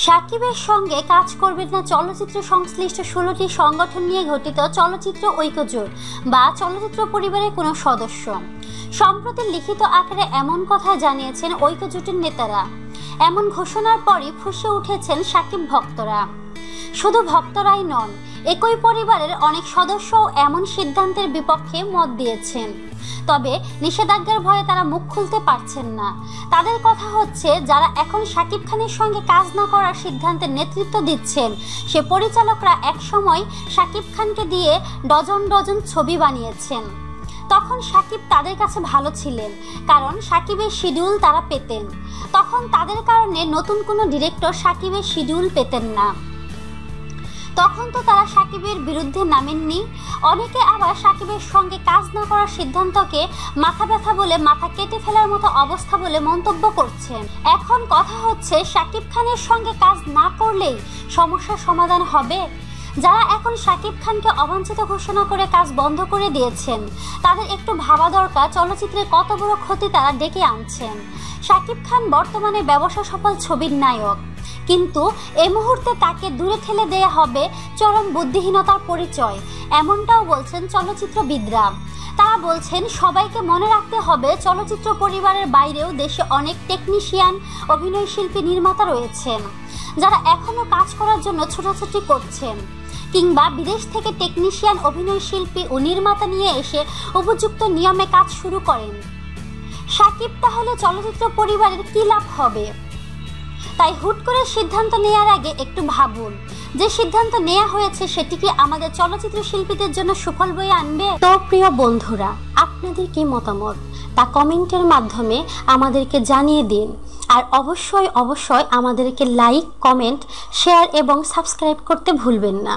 সাকিবের সঙ্গে কাজ করবেন না চলচ্চিত্র সংশ্লিষ্ট 16টি সংগঠন নিয়ে গঠিত চলচ্চিত্র ঐক্যজোট বা চলচ্চিত্র পরিবারের কোনো সদস্য। সম্প্রতি লিখিত আকারে এমন কথা জানিয়েছেন ঐক্যজোটের নেতারা। এমন ঘোষণার পরই ফুঁসে উঠেছেন সাকিব ভক্তরা। শুধু ভক্তরাই নন, একই পরিবারের অনেক সদস্যও এমন সিদ্ধান্তের বিপক্ষে মত দিয়েছেন। তবে নিষেধাজ্ঞার ভয়ে তারা মুখ খুলতে পারছেন না। তাদের কথা হচ্ছে, যারা এখন শাকিব খানের সঙ্গে কাজ না করার সিদ্ধান্তের নেতৃত্ব দিচ্ছেন সে পরিচালকরা একসময় শাকিব খানকে দিয়ে ডজন ডজন ছবি বানিয়েছেন। তখন শাকিব তাদের কাছে ভালো ছিলেন, কারণ শাকিবের শিডিউল তারা পেতেন। তখন তাদের কারণে নতুন কোনো ডিরেক্টর শাকিবের শিডিউল পেতেন না। তখন তো তারা শাকিবের বিরুদ্ধে নামেননি। অনেকে আবার শাকিবের সঙ্গে কাজ না করার সিদ্ধান্তকে মাথা ব্যথা বলে, মাথা কেটে ফেলার মতো অবস্থা বলে মন্তব্য করছেন। এখন কথা হচ্ছে, শাকিব খানের সঙ্গে কাজ না করলেই সমস্যার সমাধান হবে। যারা এখন শাকিব খানকে অবাঞ্ছিত ঘোষণা করে কাজ বন্ধ করে দিয়েছেন, তাদের একটু ভাবা দরকার চলচ্চিত্রে কত বড় ক্ষতি তারা ডেকে আনছেন। শাকিব খান বর্তমানে ব্যবসা সফল ছবির নায়ক, কিন্তু এই মুহূর্তে তাকে দূরে ঠেলে দেয়া হবে চরম বুদ্ধিহীনতার পরিচয়, এমনটাও বলছেন চলচ্চিত্রবিদরা। তারা বলছেন, সবাইকে মনে রাখতে হবে চলচ্চিত্র পরিবারের বাইরেও দেশে অনেক টেকনিশিয়ান, অভিনয়শিল্পী, নির্মাতা রয়েছেন যারা এখনও কাজ করার জন্য ছোটাছুটি করছেন, কিংবা বিদেশ থেকে টেকনিশিয়ান, অভিনয়শিল্পী ও নির্মাতা নিয়ে এসে উপযুক্ত নিয়মে কাজ শুরু করেন। শাকিব তাহলে চলচ্চিত্র পরিবারের কী লাভ হবে? তাই হুট করে সিদ্ধান্ত নেওয়ার আগে একটু ভাবুন, যে সিদ্ধান্ত নেওয়া হয়েছে সেটি কি আমাদের চলচ্চিত্র শিল্পীদের জন্য সুফল বয়ে আনবে? তো প্রিয় বন্ধুরা, আপনাদের কি মতামত তা কমেন্টের মাধ্যমে আমাদেরকে জানিয়ে দিন। আর অবশ্যই আমাদেরকে লাইক, কমেন্ট, শেয়ার এবং সাবস্ক্রাইব করতে ভুলবেন না।